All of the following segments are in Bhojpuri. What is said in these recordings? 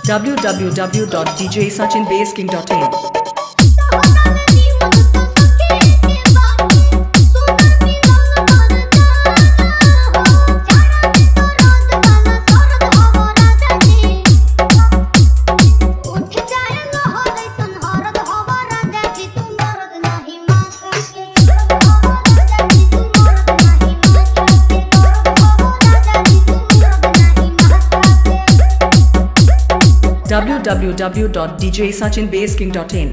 www.djsachinbaseking.in www.djsachinbaseking.in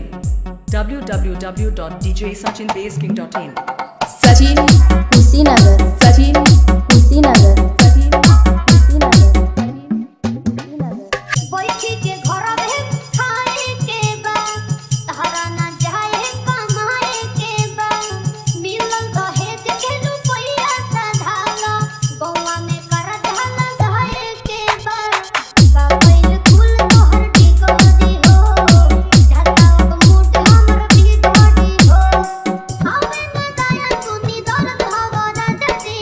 www.djsachinbaseking.in Sachin Kushinagar Sachin Kushinagar Sachin Kushinagar बैठी के घर में खाए के बा तहरा ना जाए कमाए के बा मिलल दहेज के रुपया साधाला गौवा में कर धाला धाए के बा बाबैल फूल तोहर टिकोदी हो झाताव मुठ हमर बिगड़ी हो हमें न दया सुनी दर्द हवा राजाजी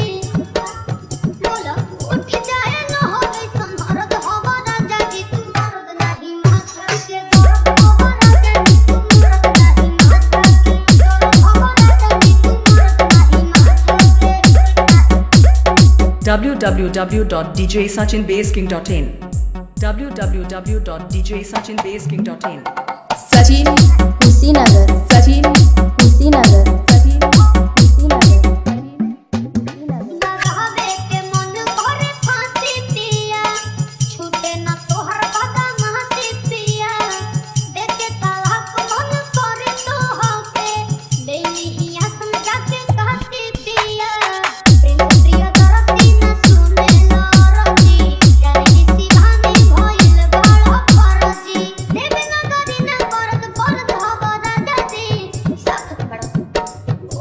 बोला उठ जाए न होवे संहरद हवा राजाजी तू मरद नहीं माथा के दर्द हवा राजाजी तू मरद नहीं माथा के दर्द हवा राजाजी तू मरद नहीं माथा के www.djsachinbaseking.in www.djsachinbaseking.in सचिन कुशीनगर सचिन कुशीनगर सचिन कुशीनगर रहबे के मन करे फांसी पिया छूटे न तोहर बदमाशी पिया देखे तलाक मन करे तो होके लेली हिया समझा के कहती पिया प्रिय दरदी न सुने लरजी जाने सिवानी भइल बाड़ परजी देवे न करी न करत परत हवा राजाजी साथ बड़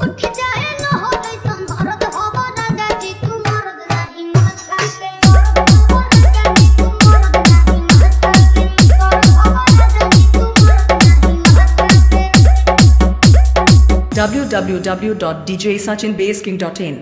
उठ जाए न होवे संहरद हवा राजाजी तू मरद नहीं माथा के दर्द हवा राजाजी तू मरद नहीं माथा के दर्द हवा राजाजी तू मरद नहीं माथा के www.djsachinbaseking.in